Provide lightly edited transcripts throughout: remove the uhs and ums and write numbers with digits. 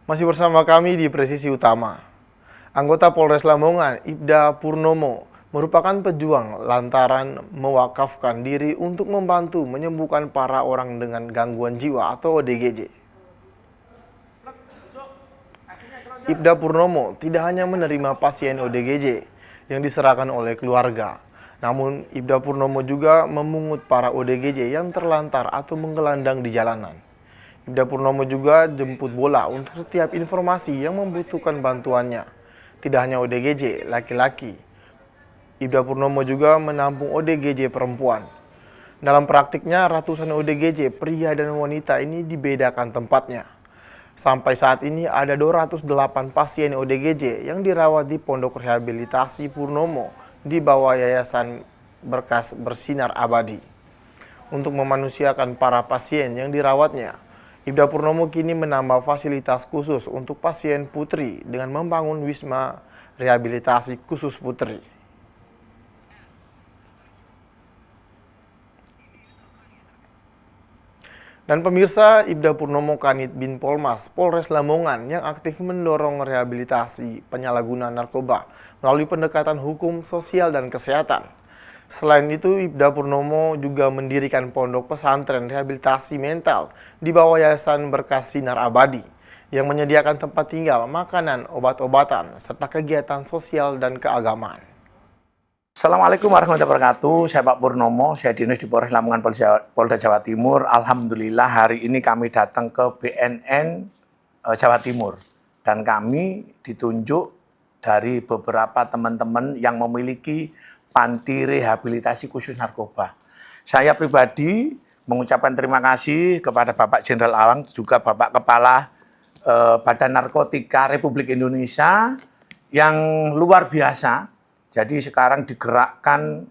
Masih bersama kami di Presisi Utama. Anggota Polres Lamongan, Ibda Purnomo, merupakan pejuang lantaran mewakafkan diri untuk membantu menyembuhkan para orang dengan gangguan jiwa atau ODGJ. Ibda Purnomo tidak hanya menerima pasien ODGJ yang diserahkan oleh keluarga, namun Ibda Purnomo juga memungut para ODGJ yang terlantar atau menggelandang di jalanan. Ibda Purnomo juga jemput bola untuk setiap informasi yang membutuhkan bantuannya. Tidak hanya ODGJ laki-laki, Ibda Purnomo juga menampung ODGJ perempuan. Dalam praktiknya, ratusan ODGJ pria dan wanita ini dibedakan tempatnya. Sampai saat ini ada 208 pasien ODGJ yang dirawat di Pondok Rehabilitasi Purnomo di bawah Yayasan Berkas Bersinar Abadi. Untuk memanusiakan para pasien yang dirawatnya, Ibda Purnomo kini menambah fasilitas khusus untuk pasien putri dengan membangun wisma rehabilitasi khusus putri. Dan pemirsa, Ibda Purnomo Kanit Bin Polmas, Polres Lamongan yang aktif mendorong rehabilitasi penyalahguna narkoba melalui pendekatan hukum, sosial, dan kesehatan. Selain itu, Ibda Purnomo juga mendirikan pondok pesantren rehabilitasi mental di bawah Yayasan Berkas Sinar Abadi yang menyediakan tempat tinggal, makanan, obat-obatan, serta kegiatan sosial dan keagamaan. Assalamualaikum warahmatullahi wabarakatuh. Saya Pak Purnomo, saya dinas di Polres Lamongan, Polda Jawa Timur. Alhamdulillah hari ini kami datang ke BNN Jawa Timur. Dan kami ditunjuk dari beberapa teman-teman yang memiliki panti rehabilitasi khusus narkoba. Saya pribadi mengucapkan terima kasih kepada Bapak Jenderal Awang, juga Bapak Kepala Badan Narkotika Republik Indonesia yang luar biasa. Jadi sekarang digerakkan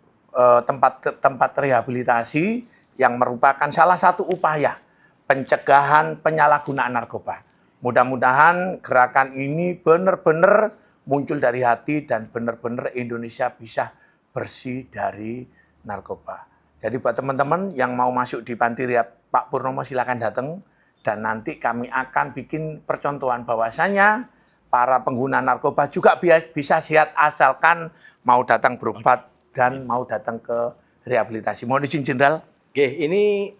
tempat rehabilitasi yang merupakan salah satu upaya pencegahan penyalahgunaan narkoba. Mudah-mudahan gerakan ini benar-benar muncul dari hati dan benar-benar Indonesia bisa bersih dari narkoba. Jadi buat teman-teman yang mau masuk di panti rehab Pak Purnomo silakan datang dan nanti kami akan bikin percontohan bahwasanya para pengguna narkoba juga bisa sehat asalkan mau datang berobat dan mau datang ke rehabilitasi. Mohon izin Jenderal. Oke, ini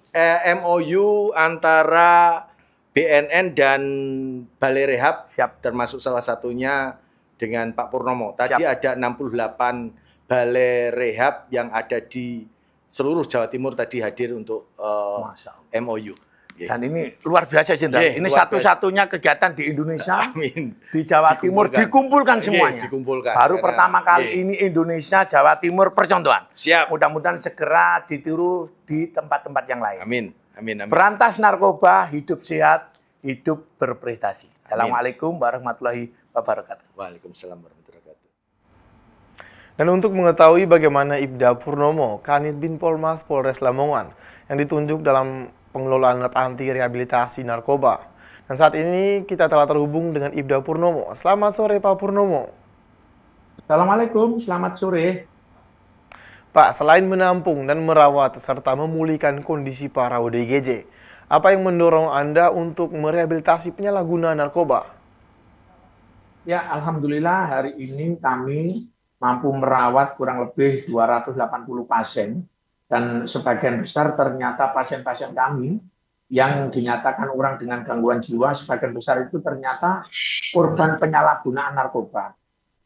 MOU antara BNN dan Balai Rehab, Siap. termasuk salah satunya dengan Pak Purnomo. Tadi Siap. ada 68 Balai Rehab yang ada di seluruh Jawa Timur tadi hadir untuk MOU. Dan ini luar biasa Jenderal. Ini satu-satunya kegiatan di Indonesia, Amin, di Jawa Timur dikumpulkan semuanya. Dikumpulkan. Baru pertama kali ini Indonesia, Jawa Timur percontohan. Siap. Mudah-mudahan segera ditiru di tempat-tempat yang lain. Amin. Amin. Amin. Berantas narkoba, hidup sehat, hidup berprestasi. Assalamualaikum warahmatullahi wabarakatuh. Waalaikumsalam warahmatullahi wabarakatuh. Dan untuk mengetahui bagaimana Ibda Purnomo, Kanit Bin Polmas Polres Lamongan yang ditunjuk dalam pengelolaan panti rehabilitasi narkoba. Dan saat ini kita telah terhubung dengan Ibda Purnomo. Selamat sore Pak Purnomo. Assalamualaikum, selamat sore. Pak, selain menampung dan merawat serta memulihkan kondisi para ODGJ, apa yang mendorong Anda untuk merehabilitasi penyalahguna narkoba? Ya, alhamdulillah hari ini kami mampu merawat kurang lebih 280 pasien. Dan sebagian besar ternyata pasien-pasien kami yang dinyatakan orang dengan gangguan jiwa, sebagian besar itu ternyata korban penyalahgunaan narkoba.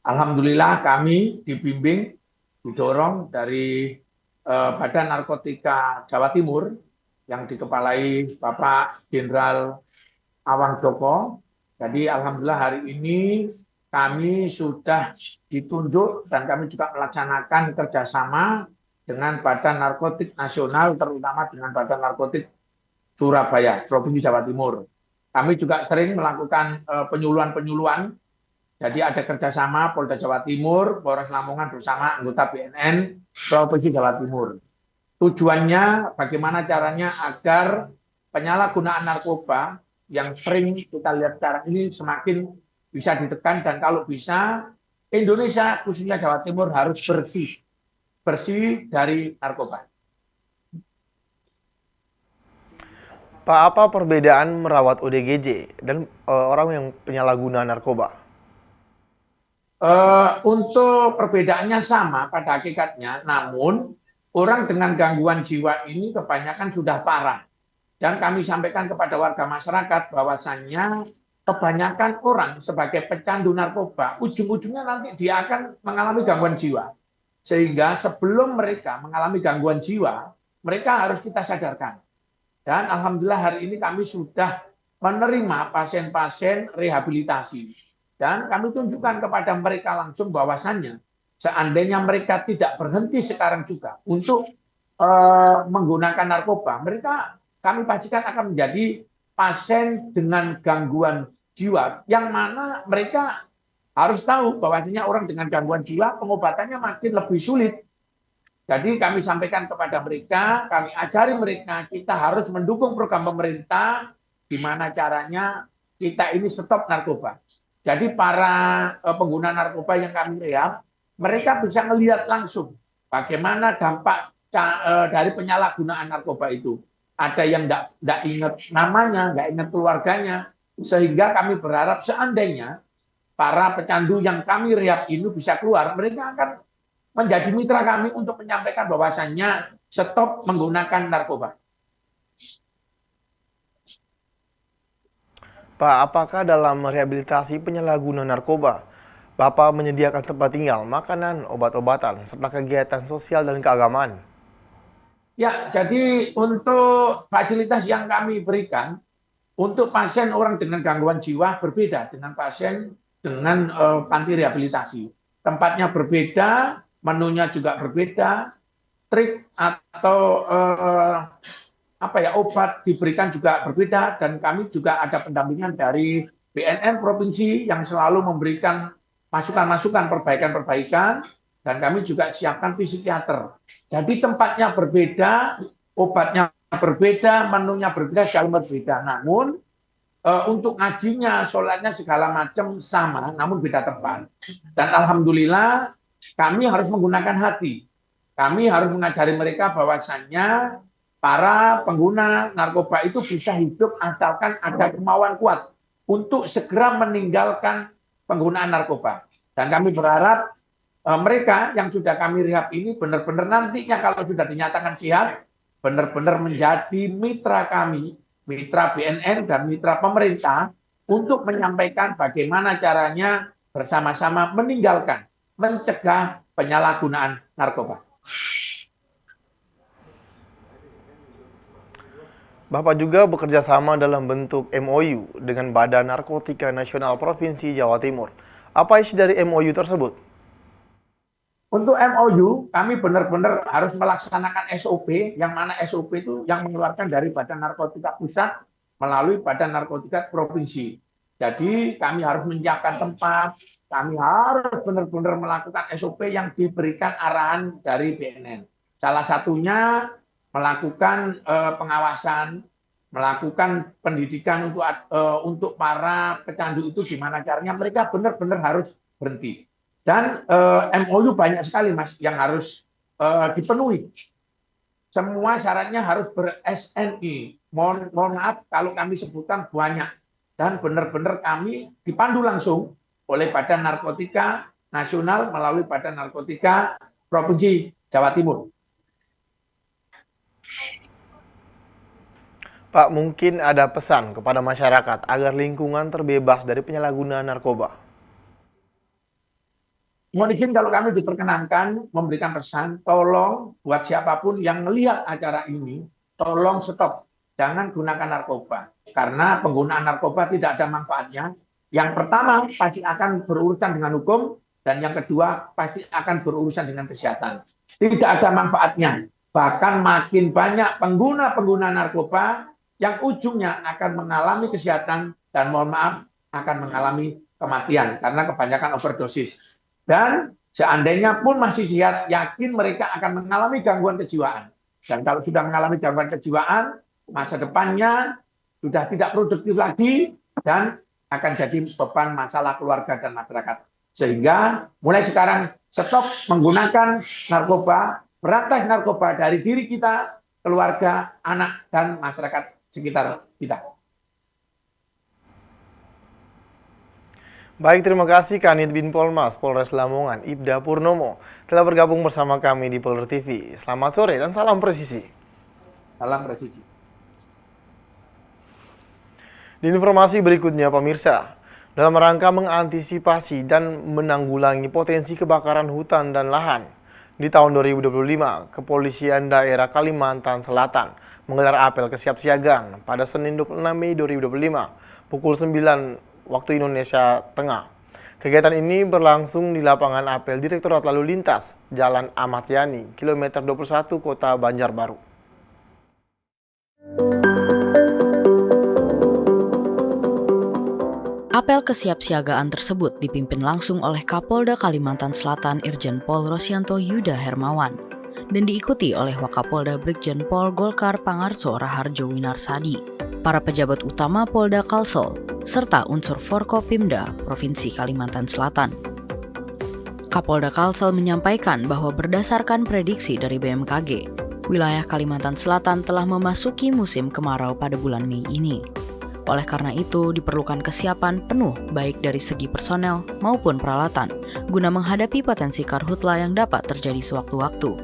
Alhamdulillah kami dibimbing, didorong dari Badan Narkotika Jawa Timur yang dikepalai Bapak Jenderal Awang Joko. Jadi alhamdulillah hari ini kami sudah ditunjuk dan kami juga melaksanakan kerjasama dengan Badan Narkotik Nasional, terutama dengan Badan Narkotik Surabaya, Provinsi Jawa Timur. Kami juga sering melakukan penyuluhan-penyuluhan. Jadi ada kerjasama Polda Jawa Timur, Polres Lamongan bersama anggota BNN Provinsi Jawa Timur. Tujuannya bagaimana caranya agar penyalahgunaan narkoba yang sering kita lihat sekarang ini semakin bisa ditekan dan kalau bisa Indonesia khususnya Jawa Timur harus bersih dari narkoba. Pak, apa perbedaan merawat ODGJ dan orang yang penyalahguna narkoba? Untuk perbedaannya sama pada hakikatnya, namun orang dengan gangguan jiwa ini kebanyakan sudah parah. Dan kami sampaikan kepada warga masyarakat bahwasannya kebanyakan orang sebagai pecandu narkoba, ujung-ujungnya nanti dia akan mengalami gangguan jiwa. Sehingga sebelum mereka mengalami gangguan jiwa, mereka harus kita sadarkan. Dan alhamdulillah hari ini kami sudah menerima pasien-pasien rehabilitasi. Dan kami tunjukkan kepada mereka langsung bahwasannya seandainya mereka tidak berhenti sekarang juga untuk menggunakan narkoba, mereka kami pastikan akan menjadi pasien dengan gangguan jiwa, yang mana mereka harus tahu bahwasanya orang dengan gangguan jiwa pengobatannya makin lebih sulit. Jadi kami sampaikan kepada mereka, kami ajari mereka, kita harus mendukung program pemerintah, gimana caranya kita ini stop narkoba. Jadi para pengguna narkoba yang kami rehab, mereka bisa melihat langsung bagaimana dampak dari penyalahgunaan narkoba itu. Ada yang tidak ingat namanya, nggak ingat keluarganya, sehingga kami berharap seandainya para pecandu yang kami rehab ini bisa keluar, mereka akan menjadi mitra kami untuk menyampaikan bahwasannya stop menggunakan narkoba. Pak, apakah dalam rehabilitasi penyalahguna narkoba, Bapak menyediakan tempat tinggal, makanan, obat-obatan, serta kegiatan sosial dan keagamaan? Ya, jadi untuk fasilitas yang kami berikan untuk pasien orang dengan gangguan jiwa berbeda dengan pasien dengan panti rehabilitasi. Tempatnya berbeda, menunya juga berbeda, trik atau obat diberikan juga berbeda, dan kami juga ada pendampingan dari BNN provinsi yang selalu memberikan masukan-masukan, perbaikan-perbaikan, dan kami juga siapkan psikiater. Jadi tempatnya berbeda, obatnya berbeda, menunya berbeda, segala berbeda. Namun untuk ngajinya, sholatnya segala macam sama, namun beda tempat. Dan alhamdulillah kami harus menggunakan hati. Kami harus mengajari mereka bahwasannya para pengguna narkoba itu bisa hidup asalkan ada kemauan kuat untuk segera meninggalkan penggunaan narkoba. Dan kami berharap mereka yang sudah kami rehab ini benar-benar nantinya kalau sudah dinyatakan sehat, benar-benar menjadi mitra kami, mitra BNN dan mitra pemerintah untuk menyampaikan bagaimana caranya bersama-sama meninggalkan, mencegah penyalahgunaan narkoba. Bapak juga bekerja sama dalam bentuk MOU dengan Badan Narkotika Nasional Provinsi Jawa Timur. Apa isi dari MOU tersebut? Untuk MOU, kami benar-benar harus melaksanakan SOP, yang mana SOP itu yang mengeluarkan dari Badan Narkotika Pusat melalui Badan Narkotika Provinsi. Jadi kami harus menyiapkan tempat, kami harus benar-benar melakukan SOP yang diberikan arahan dari BNN. Salah satunya melakukan pengawasan, melakukan pendidikan untuk para pecandu itu, gimana caranya mereka benar-benar harus berhenti. Dan MOU banyak sekali, Mas, yang harus dipenuhi. Semua syaratnya harus ber-SNI. Mohon maaf kalau kami sebutkan banyak. Dan benar-benar kami dipandu langsung oleh Badan Narkotika Nasional melalui Badan Narkotika Provinsi Jawa Timur. Pak, mungkin ada pesan kepada masyarakat agar lingkungan terbebas dari penyalahgunaan narkoba. Mohon izin kalau kami diperkenankan memberikan pesan, tolong buat siapapun yang melihat acara ini, tolong stop. Jangan gunakan narkoba. Karena penggunaan narkoba tidak ada manfaatnya. Yang pertama, pasti akan berurusan dengan hukum. Dan yang kedua, pasti akan berurusan dengan kesehatan. Tidak ada manfaatnya. Bahkan makin banyak pengguna-pengguna narkoba yang ujungnya akan mengalami kesehatan dan mohon maaf akan mengalami kematian karena kebanyakan overdosis. Dan seandainya pun masih sehat, yakin mereka akan mengalami gangguan kejiwaan. Dan kalau sudah mengalami gangguan kejiwaan, masa depannya sudah tidak produktif lagi dan akan jadi beban masalah keluarga dan masyarakat. Sehingga mulai sekarang stop menggunakan narkoba, berantas narkoba dari diri kita, keluarga, anak, dan masyarakat sekitar kita. Baik, terima kasih Kanit Bin Polmas Polres Lamongan, Ibda Purnomo, telah bergabung bersama kami di Polri TV. Selamat sore dan salam presisi. Salam presisi. Di informasi berikutnya, pemirsa, dalam rangka mengantisipasi dan menanggulangi potensi kebakaran hutan dan lahan, di tahun 2025, Kepolisian Daerah Kalimantan Selatan menggelar apel kesiapsiagaan pada Senin 26 Mei 2025, pukul 9 waktu Indonesia Tengah. Kegiatan ini berlangsung di lapangan apel Direktorat Lalu Lintas, Jalan Ahmad Yani, kilometer 21, Kota Banjarbaru. Apel kesiapsiagaan tersebut dipimpin langsung oleh Kapolda Kalimantan Selatan Irjen Pol Rosyanto Yuda Hermawan dan diikuti oleh Wakapolda Brigjen Pol Golkar Pangarso Raharjo Winarsadi, para pejabat utama Polda Kalsel, serta unsur Forkopimda Provinsi Kalimantan Selatan. Kapolda Kalsel menyampaikan bahwa berdasarkan prediksi dari BMKG, wilayah Kalimantan Selatan telah memasuki musim kemarau pada bulan Mei ini. Oleh karena itu, diperlukan kesiapan penuh baik dari segi personel maupun peralatan guna menghadapi potensi karhutla yang dapat terjadi sewaktu-waktu.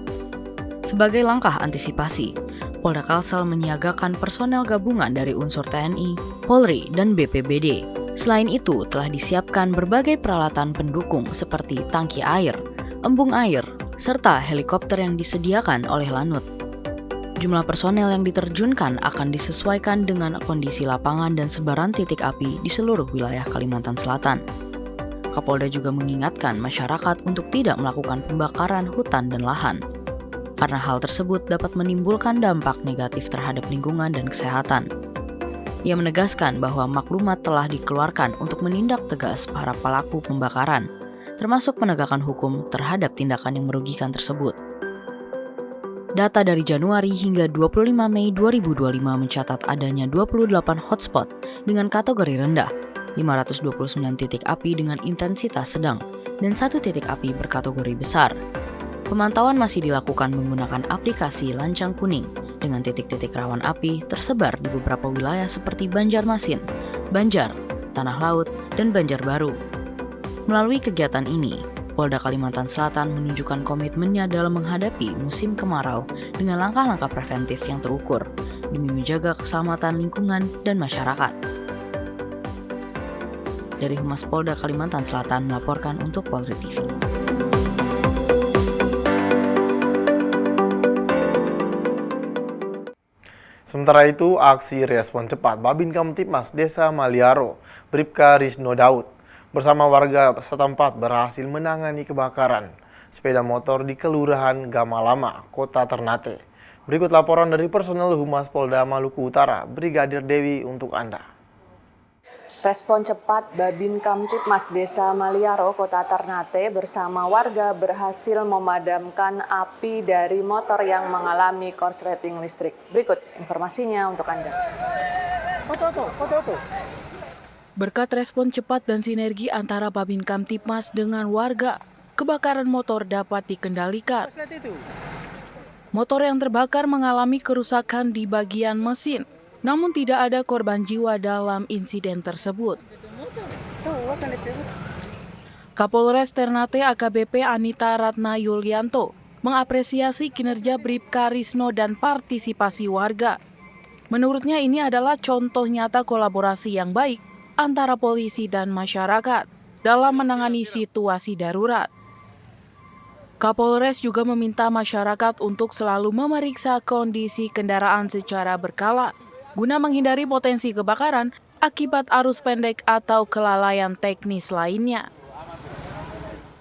Sebagai langkah antisipasi, Polda Kalsel menyiagakan personel gabungan dari unsur TNI, Polri, dan BPBD. Selain itu, telah disiapkan berbagai peralatan pendukung seperti tangki air, embung air, serta helikopter yang disediakan oleh Lanut. Jumlah personel yang diterjunkan akan disesuaikan dengan kondisi lapangan dan sebaran titik api di seluruh wilayah Kalimantan Selatan. Kapolda juga mengingatkan masyarakat untuk tidak melakukan pembakaran hutan dan lahan, karena hal tersebut dapat menimbulkan dampak negatif terhadap lingkungan dan kesehatan. Ia menegaskan bahwa maklumat telah dikeluarkan untuk menindak tegas para pelaku pembakaran, termasuk penegakan hukum terhadap tindakan yang merugikan tersebut. Data dari Januari hingga 25 Mei 2025 mencatat adanya 28 hotspot dengan kategori rendah, 529 titik api dengan intensitas sedang, dan 1 titik api berkategori besar. Pemantauan masih dilakukan menggunakan aplikasi Lancang Kuning dengan titik-titik rawan api tersebar di beberapa wilayah seperti Banjarmasin, Banjar, Tanah Laut, dan Banjarbaru. Melalui kegiatan ini, Polda Kalimantan Selatan menunjukkan komitmennya dalam menghadapi musim kemarau dengan langkah-langkah preventif yang terukur demi menjaga keselamatan lingkungan dan masyarakat. Dari Humas Polda Kalimantan Selatan melaporkan untuk Polri TV. Sementara itu, aksi respon cepat Babin Kamtipmas Desa Maliaro, Bribka Risno Daud, bersama warga setempat berhasil menangani kebakaran sepeda motor di Kelurahan Gamalama, Kota Ternate. Berikut laporan dari personel Humas Polda Maluku Utara, Brigadir Dewi untuk Anda. Respon cepat Babin Kamtipmas Desa Maliaro, Kota Ternate bersama warga berhasil memadamkan api dari motor yang mengalami korsleting listrik. Berikut informasinya untuk Anda. Berkat respon cepat dan sinergi antara Babin Kamtipmas dengan warga, kebakaran motor dapat dikendalikan. Motor yang terbakar mengalami kerusakan di bagian mesin, namun tidak ada korban jiwa dalam insiden tersebut. Kapolres Ternate AKBP Anita Ratna Yulianto mengapresiasi kinerja Bribka Risno dan partisipasi warga. Menurutnya ini adalah contoh nyata kolaborasi yang baik antara polisi dan masyarakat dalam menangani situasi darurat. Kapolres juga meminta masyarakat untuk selalu memeriksa kondisi kendaraan secara berkala guna menghindari potensi kebakaran akibat arus pendek atau kelalaian teknis lainnya.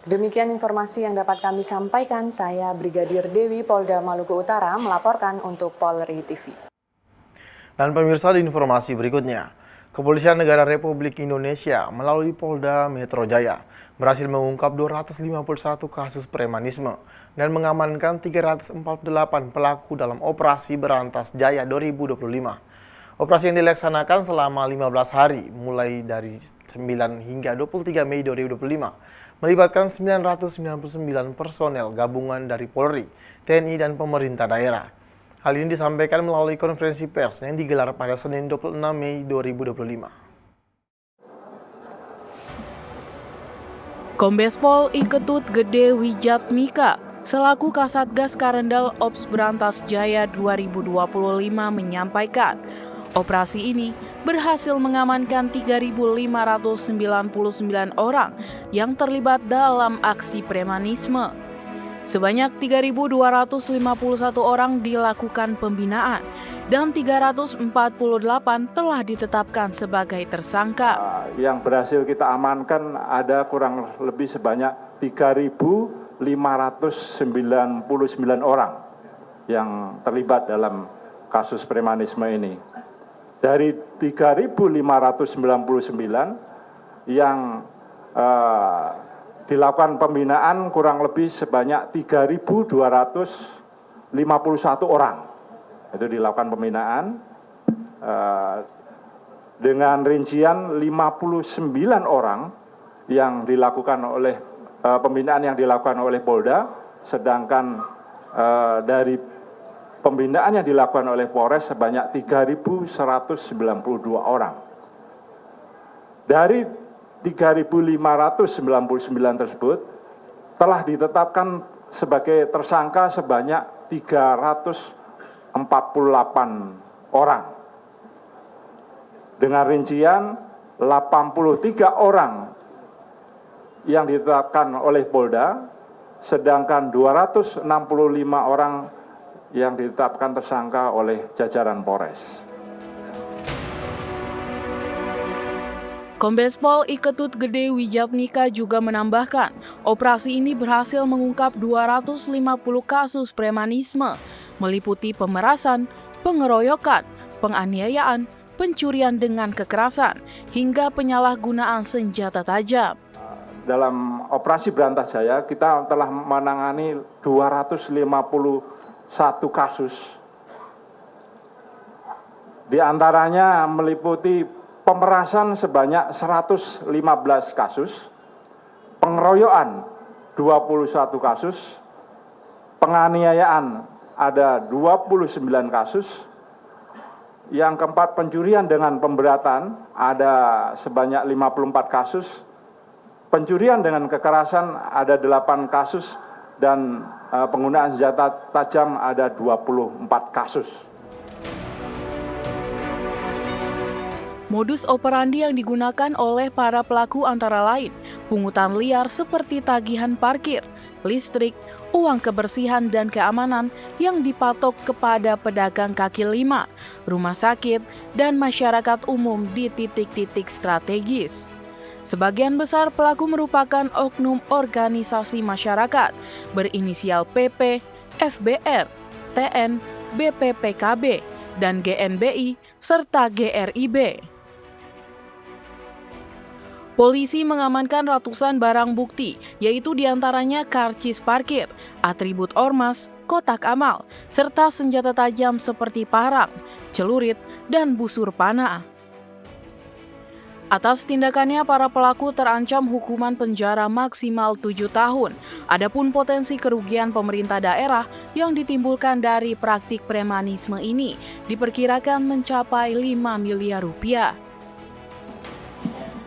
Demikian informasi yang dapat kami sampaikan. Saya Brigadir Dewi, Polda Maluku Utara, melaporkan untuk Polri TV. Dan pemirsa, di informasi berikutnya, Kepolisian Negara Republik Indonesia melalui Polda Metro Jaya berhasil mengungkap 251 kasus premanisme dan mengamankan 348 pelaku dalam Operasi Berantas Jaya 2025. Operasi yang dilaksanakan selama 15 hari mulai dari 9 hingga 23 Mei 2025 melibatkan 999 personel gabungan dari Polri, TNI, dan pemerintah daerah. Hal ini disampaikan melalui konferensi pers yang digelar pada Senin 26 Mei 2025. Kombes Pol Iketut Gede Wijatmika selaku Kasatgas Karendal Ops Brantas Jaya 2025 menyampaikan, operasi ini berhasil mengamankan 3.599 orang yang terlibat dalam aksi premanisme. Sebanyak 3.251 orang dilakukan pembinaan dan 348 telah ditetapkan sebagai tersangka. Yang berhasil kita amankan ada kurang lebih sebanyak 3.599 orang yang terlibat dalam kasus premanisme ini. Dari 3.599 yang dilakukan pembinaan kurang lebih sebanyak 3.251 orang. Itu dilakukan pembinaan dengan rincian 59 orang yang dilakukan oleh pembinaan yang dilakukan oleh Polda, sedangkan dari pembinaan yang dilakukan oleh Polres sebanyak 3.192 orang. Dari 3.599 tersebut telah ditetapkan sebagai tersangka sebanyak 348 orang. Dengan rincian 83 orang yang ditetapkan oleh Polda, sedangkan 265 orang yang ditetapkan tersangka oleh jajaran Polres. Kombes Pol Iketut Gede Wijatmika juga menambahkan, operasi ini berhasil mengungkap 250 kasus premanisme, meliputi pemerasan, pengeroyokan, penganiayaan, pencurian dengan kekerasan, hingga penyalahgunaan senjata tajam. Dalam operasi Brantas Jaya, kita telah menangani 251 kasus. Di antaranya meliputi pemerasan sebanyak 115 kasus, pengeroyokan 21 kasus, penganiayaan ada 29 kasus, yang keempat pencurian dengan pemberatan ada sebanyak 54 kasus, pencurian dengan kekerasan ada 8 kasus, dan penggunaan senjata tajam ada 24 kasus. Modus operandi yang digunakan oleh para pelaku antara lain pungutan liar seperti tagihan parkir, listrik, uang kebersihan dan keamanan yang dipatok kepada pedagang kaki lima, rumah sakit, dan masyarakat umum di titik-titik strategis. Sebagian besar pelaku merupakan oknum organisasi masyarakat berinisial PP, FBR, TN, BPPKB, dan GNBI, serta GRIB. Polisi mengamankan ratusan barang bukti, yaitu diantaranya karcis parkir, atribut ormas, kotak amal, serta senjata tajam seperti parang, celurit, dan busur panah. Atas tindakannya, para pelaku terancam hukuman penjara maksimal 7 tahun. Adapun potensi kerugian pemerintah daerah yang ditimbulkan dari praktik premanisme ini diperkirakan mencapai 5 miliar rupiah.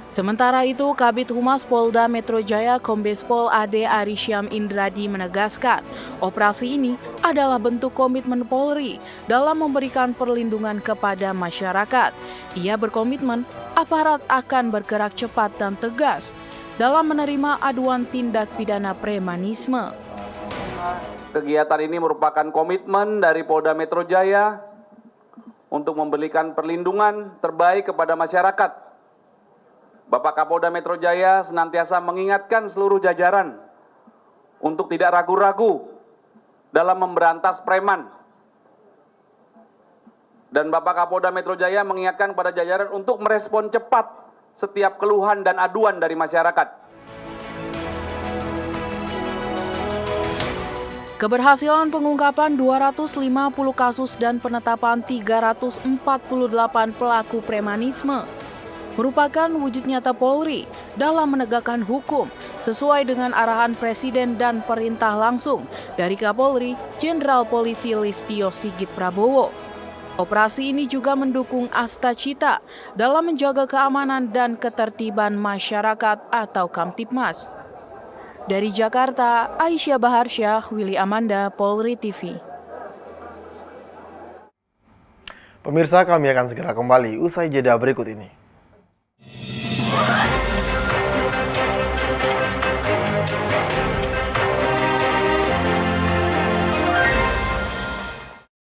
Sementara itu, Kabid Humas Polda Metro Jaya Kombes Pol Ade Arisyam Indradi menegaskan, operasi ini adalah bentuk komitmen Polri dalam memberikan perlindungan kepada masyarakat. Ia berkomitmen aparat akan bergerak cepat dan tegas dalam menerima aduan tindak pidana premanisme. Kegiatan ini merupakan komitmen dari Polda Metro Jaya untuk memberikan perlindungan terbaik kepada masyarakat. Bapak Kapolda Metro Jaya senantiasa mengingatkan seluruh jajaran untuk tidak ragu-ragu dalam memberantas preman. Dan Bapak Kapolda Metro Jaya mengingatkan pada jajaran untuk merespon cepat setiap keluhan dan aduan dari masyarakat. Keberhasilan pengungkapan 250 kasus dan penetapan 348 pelaku premanisme merupakan wujud nyata Polri dalam menegakkan hukum sesuai dengan arahan Presiden dan perintah langsung dari Kapolri Jenderal Polisi Listio Sigit Prabowo. Operasi ini juga mendukung Astacita dalam menjaga keamanan dan ketertiban masyarakat atau Kamtibmas. Dari Jakarta, Aisyah Baharsyah, Willy Amanda, Polri TV. Pemirsa, kami akan segera kembali usai jeda berikut ini.